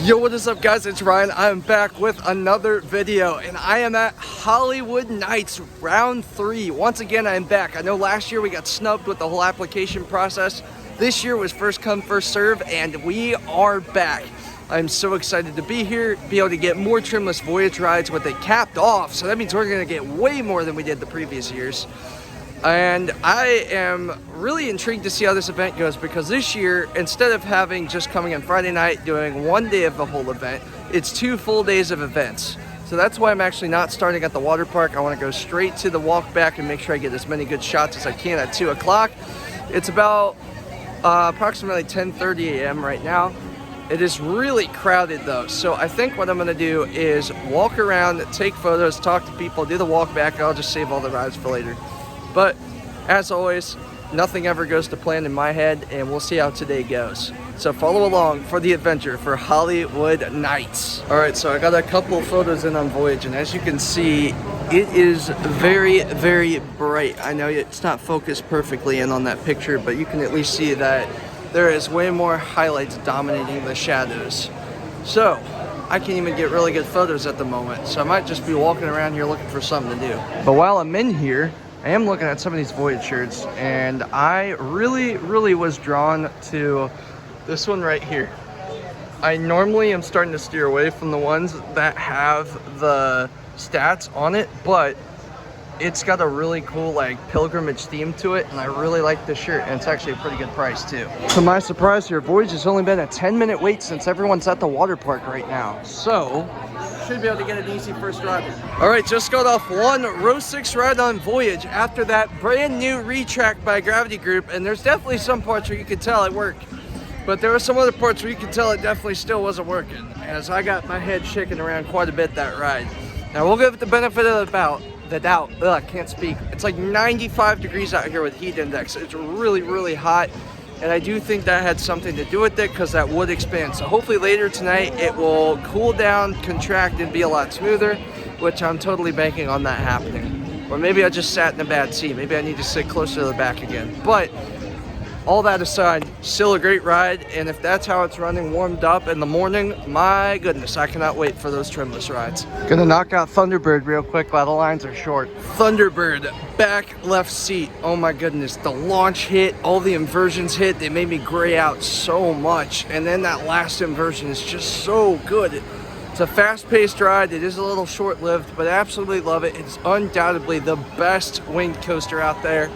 Yo, what is up guys, it's Ryan. I am back with another video and I am at HoliWood Nights round 3. Once again, I am back. I know last year we got snubbed with the whole application process. This year was first come, first serve, and we are back. I'm so excited to be here, be able to get more trimless Voyage rides with it capped off. So that means we're gonna get way more than we did the previous years. And I am really intrigued to see how this event goes, because this year, instead of having just coming in Friday night, doing one day of the whole event, it's 2 full days of events. So that's why I'm actually not starting at the water park. I want to go straight to the walk back and make sure I get as many good shots as I can at 2 o'clock. It's about approximately 10:30 a.m. right now. It is really crowded though, so I think what I'm going to do is walk around, take photos, talk to people, do the walk back. I'll just save all the rides for later. But as always, nothing ever goes to plan in my head, and we'll see how today goes. So follow along for the adventure for HoliWood Nights. All right, so I got a couple photos in on Voyage, and as you can see, it is very, very bright. I know it's not focused perfectly in on that picture, but you can at least see that there is way more highlights dominating the shadows. So I can't even get really good photos at the moment, so I might just be walking around here looking for something to do. But while I'm in here, I am looking at some of these Voyage shirts, and I really was drawn to this one right here. I normally am starting to steer away from the ones that have the stats on it, but it's got a really cool like pilgrimage theme to it, and I really like this shirt, and it's actually a pretty good price too. To my surprise here, Voyage has only been a 10-minute wait since everyone's at the water park right now, so should be able to get an easy first ride. All right, just got off one row 6 ride on Voyage after that brand new retrack by Gravity Group, and there's definitely some parts where you could tell it worked, but there were some other parts where you could tell it definitely still wasn't working, as I got my head shaking around quite a bit that ride. Now we'll give it the benefit of the doubt. Ugh, I can't speak. It's like 95 degrees out here with heat index. It's really hot, and I do think that had something to do with it, because that would expand. So hopefully later tonight it will cool down, contract, and be a lot smoother, which I'm totally banking on that happening. Or maybe I just sat in a bad seat. Maybe I need to sit closer to the back again. But all that aside, still a great ride, and if that's how it's running warmed up in the morning, my goodness, I cannot wait for those trimless rides. Gonna knock out Thunderbird real quick while the lines are short. Thunderbird, back left seat. Oh my goodness, the launch hit, all the inversions hit, they made me gray out so much, and then that last inversion is just so good. It's a fast-paced ride. It is a little short-lived, but I absolutely love it. It's undoubtedly the best winged coaster out there,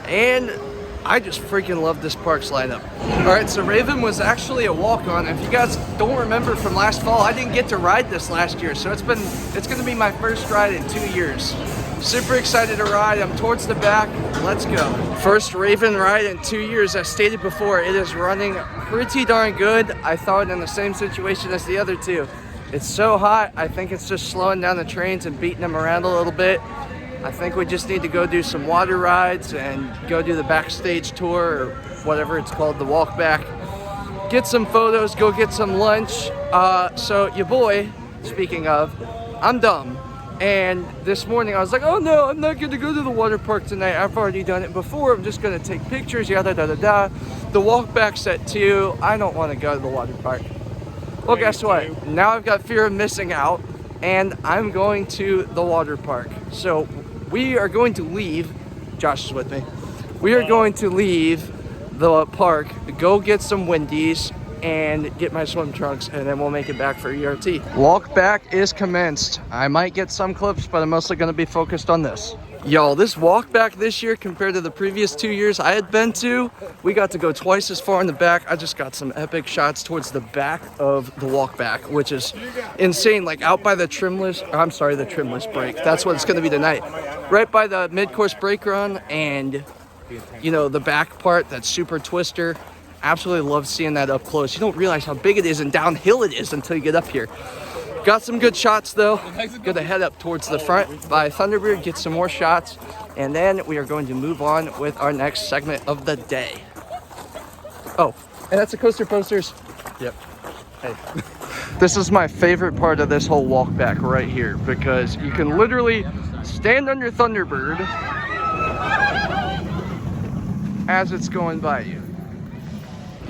and I just freaking love this park's lineup. All right, so Raven was actually a walk-on. If you guys don't remember from last fall, I didn't get to ride this last year, so it's gonna be my first ride in 2 years. Super excited to ride. I'm towards the back. Let's go. First Raven ride in 2 years. As stated before, it is running pretty darn good. I thought in the same situation as the other two. It's so hot, I think it's just slowing down the trains and beating them around a little bit. I think we just need to go do some water rides and go do the backstage tour, or whatever it's called, the walk back. Get some photos, go get some lunch. So your boy, speaking of, I'm dumb. And this morning I was like, oh no, I'm not gonna go to the water park tonight. I've already done it before. I'm just gonna take pictures, yada da da da. The walk back's at 2. I don't wanna go to the water park. Well, guess what? Now I've got fear of missing out, and I'm going to the water park. So we are going to leave, Josh is with me. We are going to leave the park, go get some Wendy's, and get my swim trunks, and then we'll make it back for ERT. Walk back is commenced. I might get some clips, but I'm mostly gonna be focused on this. Y'all, this walk back this year compared to the previous 2 years I had been to, we got to go twice as far in the back. I just got some epic shots towards the back of the walk back, which is insane. Like out by the trimless, I'm sorry, the trimless break. That's what it's gonna be tonight. Right by the mid-course brake run, and you know, the back part, that super twister. Absolutely love seeing that up close. You don't realize how big it is and downhill it is until you get up here. Got some good shots though. Gonna head up towards the front by Thunderbird, get some more shots, and then we are going to move on with our next segment of the day. Oh, and that's the coaster posters. Yep. Hey. This is my favorite part of this whole walk back right here, because you can literally stand under Thunderbird as it's going by you.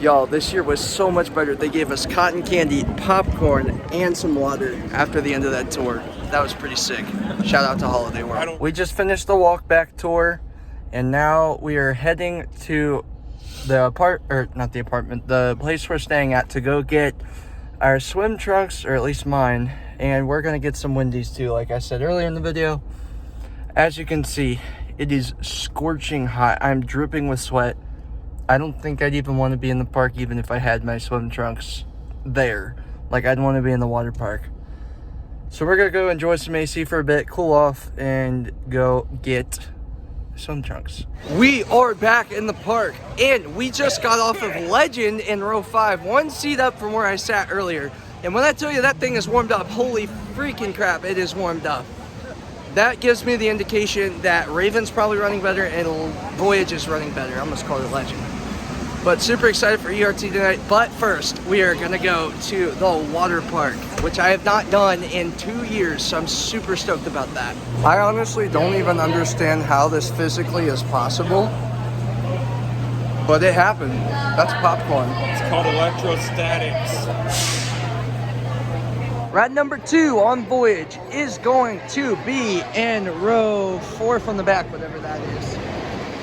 Y'all, this year was so much better. They gave us cotton candy, popcorn, and some water after the end of that tour. That was pretty sick. Shout out to Holiday World. We just finished the walk back tour, and now we are heading to the the place we're staying at to go get our swim trunks, or at least mine, and we're gonna get some Wendy's too, like I said earlier in the video. As you can see, it is scorching hot. I'm dripping with sweat. I don't think I'd even want to be in the park even if I had my swim trunks there. Like, I'd want to be in the water park. So we're gonna go enjoy some AC for a bit, cool off, and go get swim trunks. We are back in the park, and we just got off of Legend in row 5, one seat up from where I sat earlier. And when I tell you that thing is warmed up, holy freaking crap, it is warmed up. That gives me the indication that Raven's probably running better and Voyage is running better. I almost called it Legend. But super excited for ERT tonight. But first, we are gonna go to the water park, which I have not done in 2 years, so I'm super stoked about that. I honestly don't even understand how this physically is possible, but it happened. That's popcorn. It's called electrostatics. Ride number 2 on Voyage is going to be in row 4 from the back, whatever that is.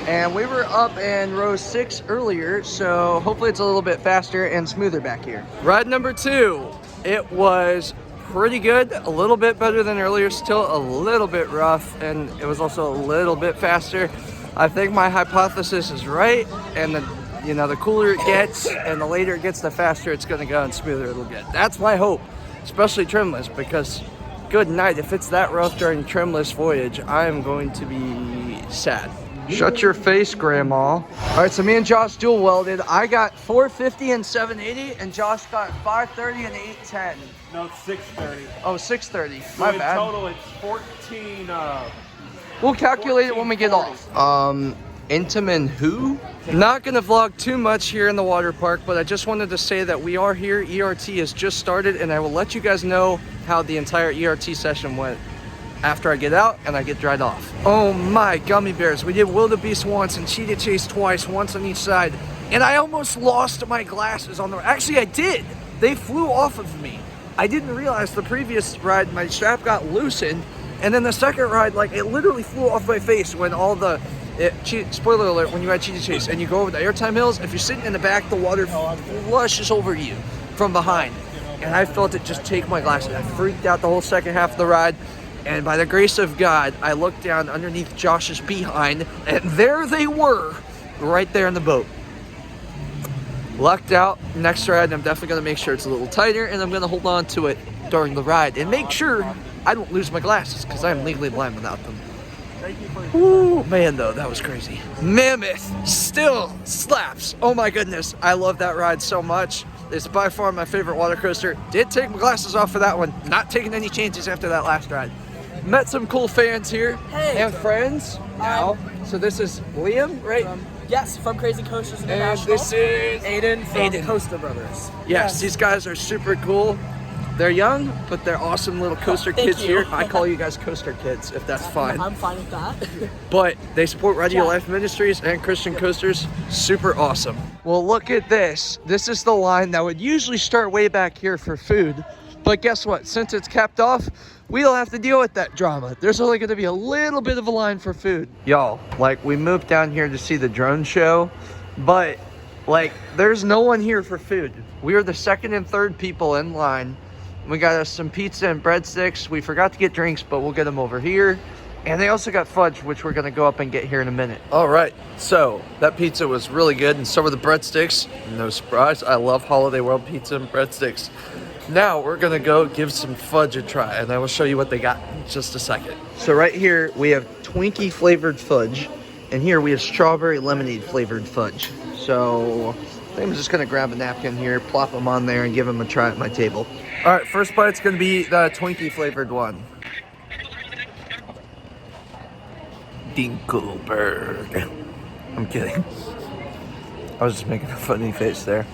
And we were up in row 6 earlier, so hopefully it's a little bit faster and smoother back here. Ride number 2, it was pretty good, a little bit better than earlier, still a little bit rough, and it was also a little bit faster. I think my hypothesis is right, and the cooler it gets and the later it gets, the faster it's gonna go and smoother it'll get. That's my hope, especially trimless, because good night, if it's that rough during trimless Voyage, I am going to be sad. Shut your face, Grandma. All right, so me and Josh dual welded. I got 450 and 780, and Josh got 530 and 810. No, it's 630. Oh, 630. So My in bad. total, it's 14. We'll calculate it when we get off. Intamin who? Not gonna vlog too much here in the water park, but I just wanted to say that we are here. ERT has just started, and I will let you guys know how the entire ERT session went after I get out and I get dried off. Oh my gummy bears. We did wildebeest once and cheetah chase twice, once on each side. And I almost lost my glasses on the, actually I did. They flew off of me. I didn't realize the previous ride, my strap got loosened. And then the second ride, like, it literally flew off my face when all the, spoiler alert, when you ride cheetah chase and you go over the airtime hills, if you're sitting in the back, the water flushes over you from behind. And I felt it just take my glasses. I freaked out the whole second half of the ride. And by the grace of God, I looked down underneath Josh's behind, and there they were, right there in the boat. Lucked out. Next ride, I'm definitely going to make sure it's a little tighter, and I'm going to hold on to it during the ride and make sure I don't lose my glasses, because I'm legally blind without them. Ooh, man, though, that was crazy. Mammoth still slaps. Oh my goodness, I love that ride so much. It's by far my favorite water coaster. Did take my glasses off for that one. Not taking any chances after that last ride. Met some cool fans here and friends now. So this is Liam, right? Yes, from Crazy Coasters International. And this is Aiden from Coaster Brothers. Yes, these guys are super cool. They're young, but they're awesome little coaster kids here. I call you guys coaster kids, if that's fine. I'm fine with that. But they support Ride Your Life Ministries and Christian Coasters. Super awesome. Well, look at this. This is the line that would usually start way back here for food. But guess what? Since it's capped off, we don't have to deal with that drama. There's only going to be a little bit of a line for food. Y'all, like, we moved down here to see the drone show, but, like, there's no one here for food. We are the second and third people in line. We got us some pizza and breadsticks. We forgot to get drinks, but we'll get them over here. And they also got fudge, which we're gonna go up and get here in a minute. All right, so that pizza was really good, and so were the breadsticks. No surprise, I love Holiday World pizza and breadsticks. Now we're gonna go give some fudge a try, and I will show you what they got in just a second. So right here, we have Twinkie flavored fudge, and here we have strawberry lemonade flavored fudge. So I'm just gonna grab a napkin here, plop them on there, and give them a try at my table. All right, first bite's gonna be the Twinkie flavored one. Dinkelberg. I'm kidding. I was just making a funny face there.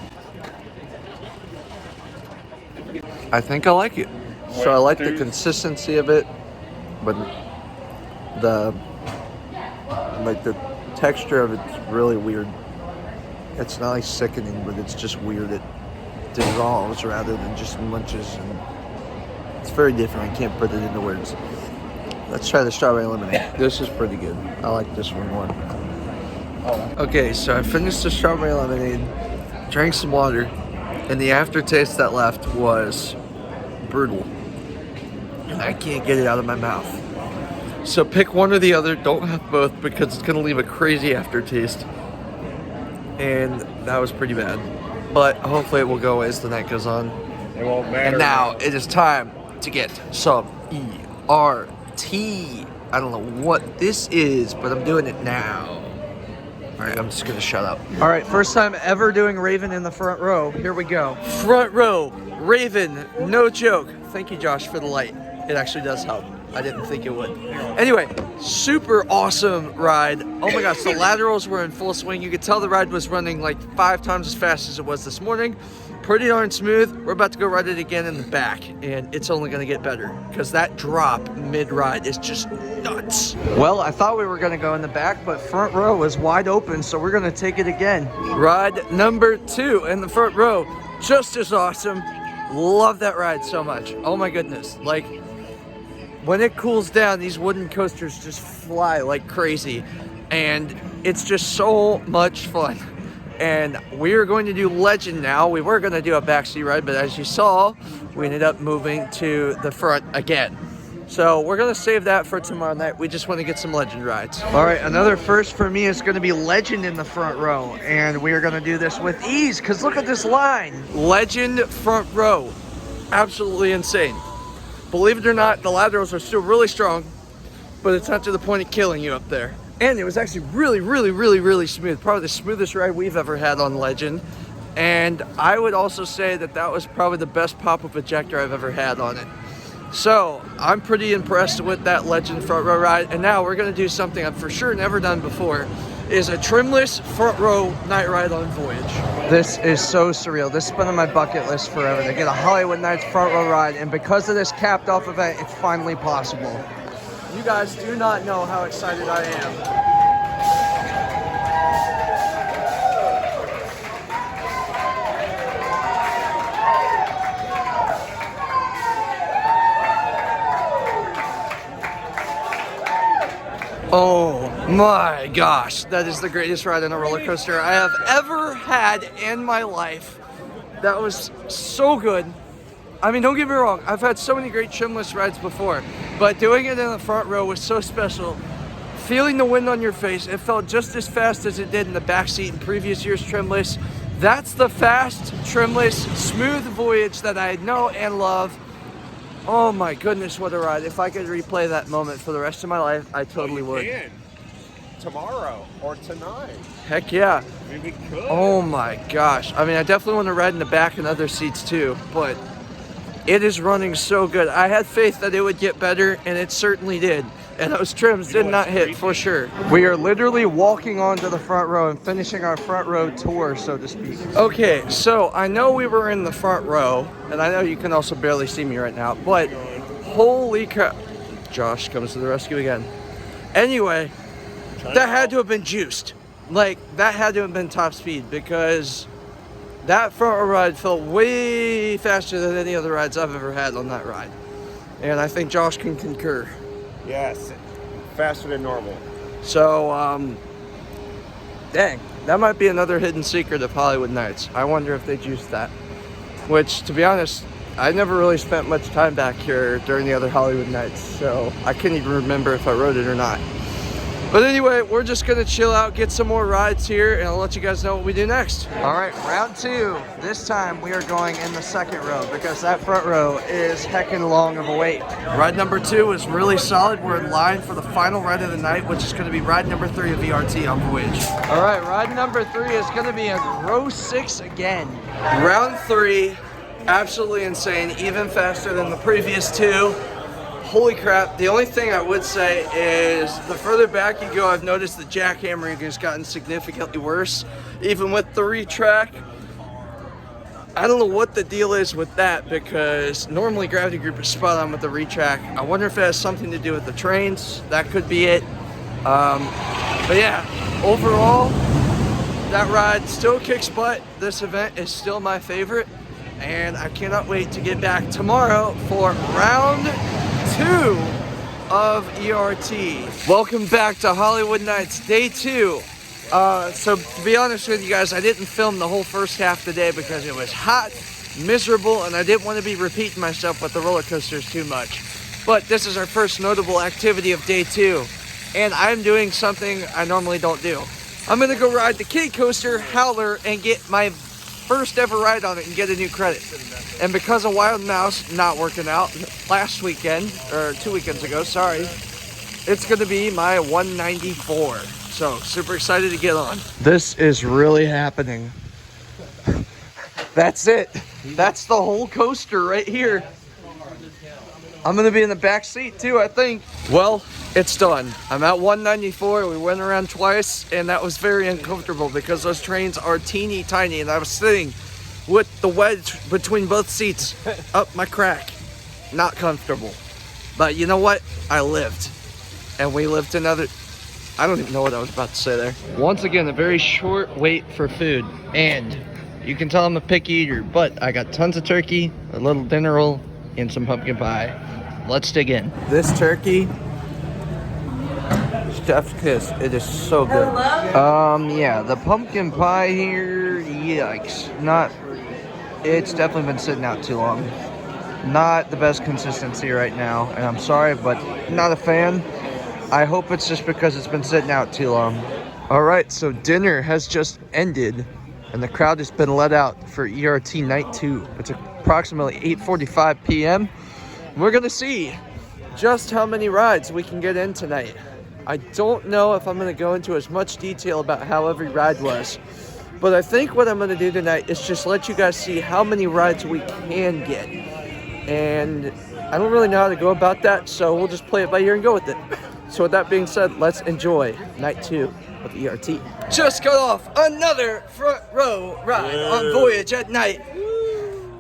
I think I like it. So I like the consistency of it, but the texture of it's really weird. It's not like sickening, but it's just weird. It dissolves rather than just munches, and it's very different. I can't put it into words. Let's try the strawberry lemonade. This is pretty good. I like this one more. Okay, so I finished the strawberry lemonade, drank some water, and the aftertaste that left was brutal. And I can't get it out of my mouth. So pick one or the other, don't have both because it's gonna leave a crazy aftertaste. And that was pretty bad. But hopefully it will go away as the night goes on. It won't matter. And now it is time to get some ERT. I don't know what this is, but I'm doing it now. All right, I'm just gonna shut up. All right, first time ever doing Raven in the front row. Here we go. Front row, Raven, no joke. Thank you, Josh, for the light. It actually does help. I didn't think it would. Anyway, super awesome ride. Oh my gosh, the laterals were in full swing. You could tell the ride was running like 5 times as fast as it was this morning. Pretty darn smooth. We're about to go ride it again in the back, and it's only gonna get better because that drop mid-ride is just nuts. Well, I thought we were gonna go in the back, but front row is wide open, so we're gonna take it again. Ride number 2 in the front row, just as awesome. Love that ride so much. Oh my goodness, like, when it cools down, these wooden coasters just fly like crazy, and it's just so much fun. And we are going to do Legend now. We were going to do a backseat ride, but as you saw, we ended up moving to the front again. So we're going to save that for tomorrow night. We just want to get some Legend rides. All right, another first for me is going to be Legend in the front row, and we are going to do this with ease because look at this line. Legend front row, absolutely insane. Believe it or not, the laterals are still really strong, but it's not to the point of killing you up there. And it was actually really smooth. Probably the smoothest ride we've ever had on Legend. And I would also say that that was probably the best pop-up ejector I've ever had on it. So I'm pretty impressed with that Legend front row ride. And now we're gonna do something I've for sure never done before, is a trimless front row night ride on Voyage. This is so surreal. This has been on my bucket list forever, to get a HoliWood Nights front row ride. And because of this capped off event, it's finally possible. You guys do not know how excited I am. Oh my gosh, that is the greatest ride on a roller coaster I have ever had in my life. That was so good. I mean, don't get me wrong, I've had so many great trimless rides before, but doing it in the front row was so special. Feeling the wind on your face, it felt just as fast as it did in the back seat in previous year's trimless. That's the fast, trimless, smooth Voyage that I know and love. Oh my goodness, what a ride. If I could replay that moment for the rest of my life, I totally would. Can. Tomorrow or tonight. Heck yeah. I mean, we could. Oh my gosh. I mean, I definitely want to ride in the back and other seats too, but it is running so good. I had faith that it would get better, and it certainly did. And those trims did not hit for sure. We are literally walking onto the front row and finishing our front row tour, so to speak. Okay, so I know we were in the front row, and I know you can also barely see me right now, but holy crap. Josh comes to the rescue again. Anyway, that had to have been juiced. Like, that had to have been top speed, because that front row ride felt way faster than any other rides I've ever had on that ride. And I think Josh can concur. Yes, faster than normal. So, dang, that might be another hidden secret of HoliWood Nights. I wonder if they juiced that. Which, to be honest, I never really spent much time back here during the other HoliWood Nights, so I couldn't even remember if I rode it or not. But anyway, we're just gonna chill out, get some more rides here, and I'll let you guys know what we do next. All right, round 2. This time we are going in the second row because that front row is heckin' long of a wait. Ride number 2 is really solid. We're in line for the final ride of the night, which is gonna be ride number 3 of VRT on Voyage. All right, ride number 3 is gonna be in row 6 again. Round 3, absolutely insane, even faster than the previous 2. Holy crap, the only thing I would say is the further back you go, I've noticed the jackhammering has gotten significantly worse, even with the retrack. I don't know what the deal is with that, because normally Gravity Group is spot on with the retrack. I wonder if it has something to do with the trains. That could be it. But yeah, overall, That ride still kicks butt. This event is still my favorite, and I cannot wait to get back tomorrow for round 2 of ERT. Welcome back to HoliWood Nights, day 2. So to be honest with you guys, I didn't film the whole first half of the day because it was hot, miserable, and I didn't want to be repeating myself with the roller coasters too much. But this is our first notable activity of day 2, and I'm doing something I normally don't do. I'm gonna go ride the kiddie coaster, Howler, and get my first ever ride on it and get a new credit. And because of Wild Mouse not working out last weekend, or 2 weekends ago, sorry, it's gonna be my 194. So super excited to get on. This is really happening. That's it. That's the whole coaster right here. I'm gonna be in the back seat too, I think. Well, it's done. I'm at 194. We went around twice, and that was very uncomfortable because those trains are teeny tiny, and I was sitting with the wedge between both seats up my crack. Not comfortable. But you know what? I lived. And we lived another... I don't even know what I was about to say there. Once again, a very short wait for food. And you can tell I'm a picky eater, but I got tons of turkey, a little dinner roll, and some pumpkin pie. Let's dig in. This turkey, chef's kiss. It is so good. Yeah, the pumpkin pie here, yikes. It's definitely been sitting out too long. Not the best consistency right now, and I'm sorry, but not a fan. I hope it's just because it's been sitting out too long. All right, so dinner has just ended, and the crowd has been let out for ERT night 2. It's approximately 8:45 p.m. We're gonna see just how many rides we can get in tonight. I don't know if I'm gonna go into as much detail about how every ride was, but I think what I'm gonna do tonight is just let you guys see how many rides we can get. And I don't really know how to go about that, so we'll just play it by ear and go with it. So with that being said, let's enjoy night 2 of ERT. Just got off another front row ride on Voyage at night.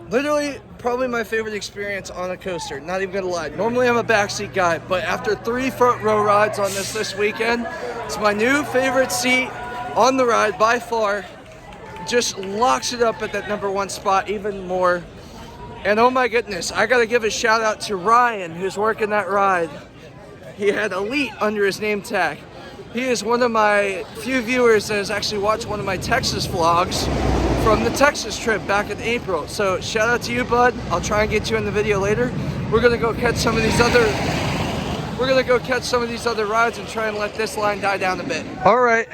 Literally, probably my favorite experience on a coaster, not even gonna lie. Normally I'm a backseat guy, but after 3 front row rides on this weekend, it's my new favorite seat on the ride by far. Just locks it up at that #1 spot even more. And oh my goodness, I gotta give a shout out to Ryan, who's working that ride. He had Elite under his name tag. He is one of my few viewers that has actually watched one of my Texas vlogs from the Texas trip back in April. So shout out to you, bud. I'll try and get you in the video later. We're gonna go catch some of these other rides and try and let this line die down a bit. All right,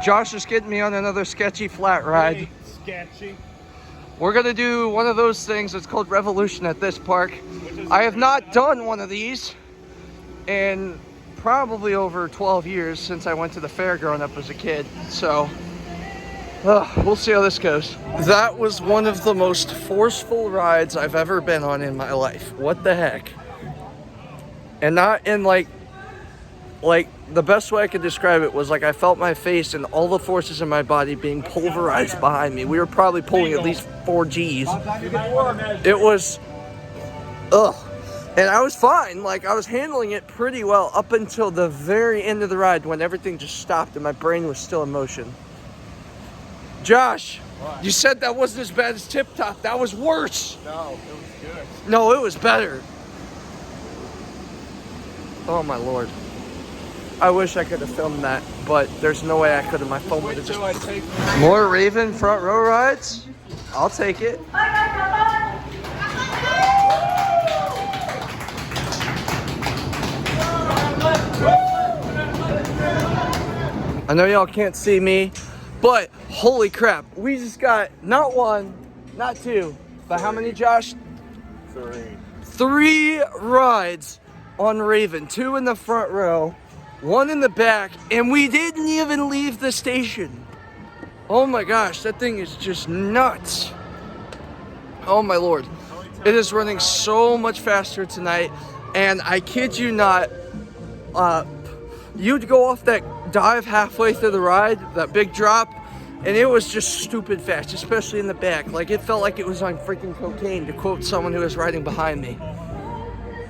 Josh is getting me on another sketchy flat ride. Sketchy. We're gonna do one of those things. It's called Revolution at this park. I have not done one of these in probably over 12 years since I went to the fair growing up as a kid. So we'll see how this goes. That was one of the most forceful rides I've ever been on in my life. What the heck? And not in like the best way I could describe it was like I felt my face and all the forces in my body being pulverized behind me. We were probably pulling at least 4 Gs. It was, and I was fine. Like I was handling it pretty well up until the very end of the ride when everything just stopped and my brain was still in motion. Josh, what? You said that wasn't as bad as Tip Top. That was worse. No, it was good. No, it was better. Oh my Lord. I wish I could have filmed that, but there's no way I could have. My phone would have just... More Raven front row rides? I'll take it. I know y'all can't see me, but holy crap, we just got not 1, not 2, but how many, Josh? 3 rides on Raven, 2 in the front row, 1 in the back, and we didn't even leave the station. Oh my gosh, that thing is just nuts. Oh my Lord. It is running so much faster tonight, and I kid you not, you'd go off that dive halfway through the ride, that big drop, and it was just stupid fast, especially in the back. Like it felt like it was on freaking cocaine, to quote someone who was riding behind me.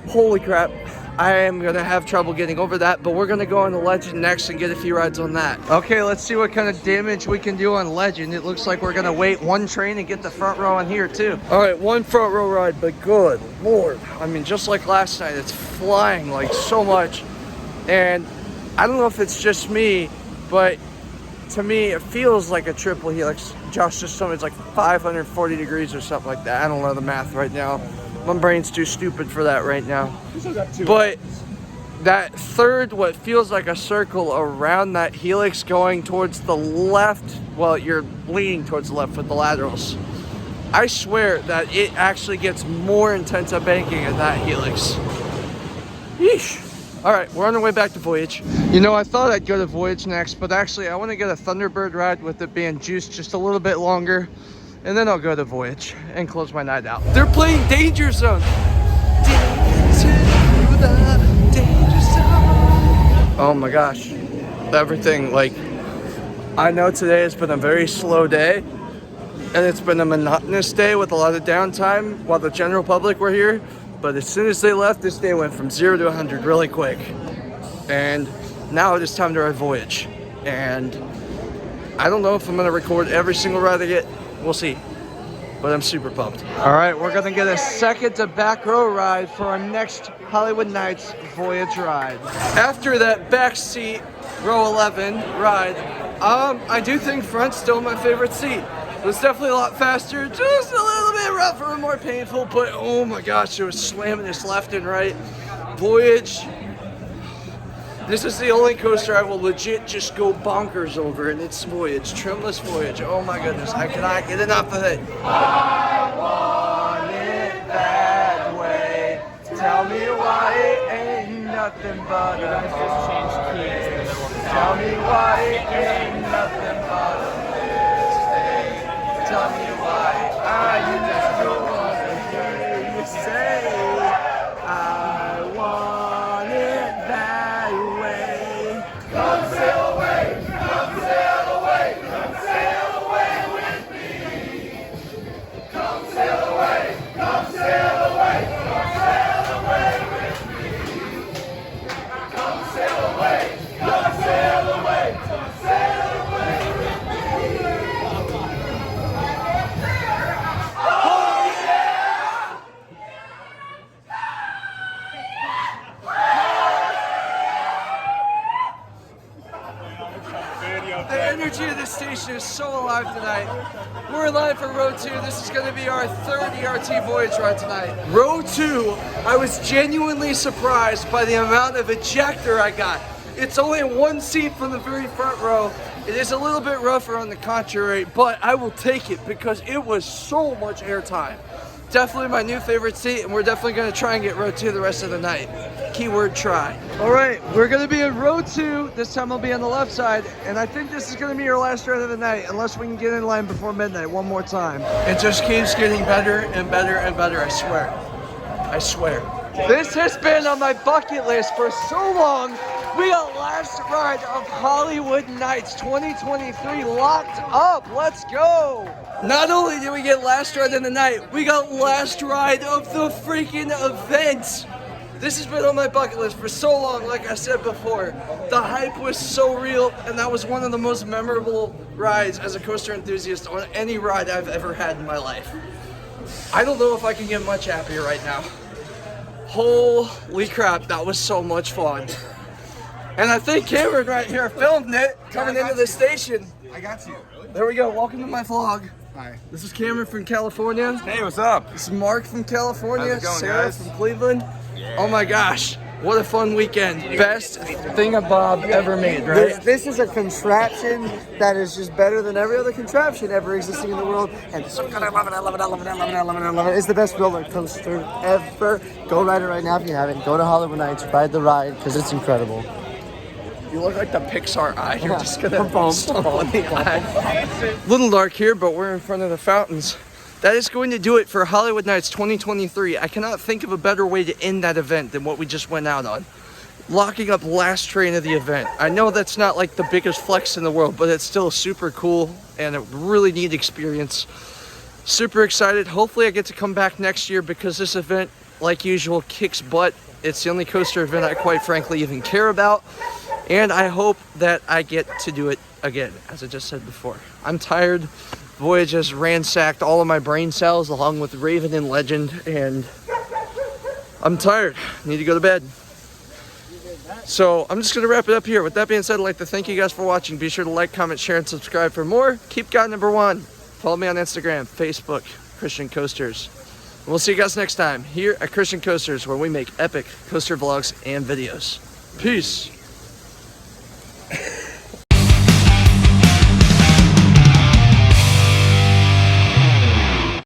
Holy crap. I am gonna have trouble getting over that, but we're gonna go on the Legend next and get a few rides on that. Okay, let's see what kind of damage we can do on Legend. It looks like we're gonna wait one train and get the front row on here too. All right, one front row ride, but good Lord. I mean, just like last night, it's flying like so much. And I don't know if it's just me, but to me, it feels like a triple helix. Josh just told me it's like 540 degrees or something like that. I don't know the math right now. My brain's too stupid for that right now. But that third, what feels like a circle around that helix going towards the left, well, you're leaning towards the left with the laterals. I swear that it actually gets more intense at banking in that helix. Yeesh. All right, we're on our way back to Voyage. You know, I thought I'd go to Voyage next, but actually I want to get a Thunderbird ride with it being juiced just a little bit longer, and then I'll go to Voyage and close my night out. They're playing Danger Zone. Oh my gosh, everything, like, I know today has been a very slow day, and it's been a monotonous day with a lot of downtime while the general public were here. But as soon as they left, this day went from 0 to 100 really quick. And now it is time to ride Voyage. And I don't know if I'm gonna record every single ride I get. We'll see. But I'm super pumped. All right, we're gonna get a second to back row ride for our next HoliWood Nights Voyage ride. After that backseat row 11 ride, I do think front's still my favorite seat. It was definitely a lot faster, just a little bit rougher and more painful, but oh my gosh, it was slamming us left and right. Voyage, this is the only coaster I will legit just go bonkers over, and it's Voyage, trimless Voyage. Oh my goodness, I cannot get enough of it. I want it that way. Tell me why it ain't nothing but a home. Tell me why it ain't nothing but a tell me why I just don't want to hear you say I want it that way. Come sail away, come sail away, come sail away with me. Come sail away, come sail away, come sail away with me. Come sail away, come sail away, come sail away with me. The energy of the station is so alive tonight. We're live for row 2. This is going to be our third ERT Voyage ride tonight. Row 2, I was genuinely surprised by the amount of ejector I got. It's only one seat from the very front row. It is a little bit rougher on the contrary, but I will take it because it was so much airtime. Definitely my new favorite seat, and we're definitely going to try and get row 2 the rest of the night. Keyword try. All right, we're going to be in row 2. This time I'll be on the left side, and I think this is going to be our last ride of the night, unless we can get in line before midnight one more time. It just keeps getting better and better and better, I swear. I swear. This has been on my bucket list for so long. We got last ride of HoliWood Nights 2023 locked up. Let's go. Not only did we get last ride of the night, we got last ride of the freaking event. This has been on my bucket list for so long, like I said before. The hype was so real, and that was one of the most memorable rides as a coaster enthusiast on any ride I've ever had in my life. I don't know if I can get much happier right now. Holy crap, that was so much fun. And I think Cameron right here filmed it coming into the station. I got you. There we go. Welcome to my vlog. Hi. This is Cameron from California. Hey, what's up? This is Mark from California. How's it going, Sarah guys? from Cleveland. Yeah. Oh my gosh. What a fun weekend. Best thing a Bob ever made, right? This is a contraption that is just better than every other contraption ever existing in the world. And it's so good. I love it, I love it, I love it, I love it, I love it, I love it. It's the best roller coaster ever. Go ride it right now if you haven't. Go to HoliWood Nights, ride the ride, because it's incredible. You look like the Pixar eye. You're just gonna stumble in the eye. Little dark here, but we're in front of the fountains. That is going to do it for HoliWood Nights 2023. I cannot think of a better way to end that event than what we just went out on. Locking up last train of the event. I know that's not like the biggest flex in the world, but it's still super cool and a really neat experience. Super excited. Hopefully I get to come back next year because this event like usual, kicks butt. It's the only coaster event I quite frankly even care about. And I hope that I get to do it again, as I just said before. I'm tired. Voyage has ransacked all of my brain cells along with Raven and Legend, and I'm tired. Need to go to bed. So I'm just going to wrap it up here. With that being said, I'd like to thank you guys for watching. Be sure to like, comment, share, and subscribe for more. Keep God #1. Follow me on Instagram, Facebook, Christian Coasters. And we'll see you guys next time here at Christian Coasters, where we make epic coaster vlogs and videos. Peace.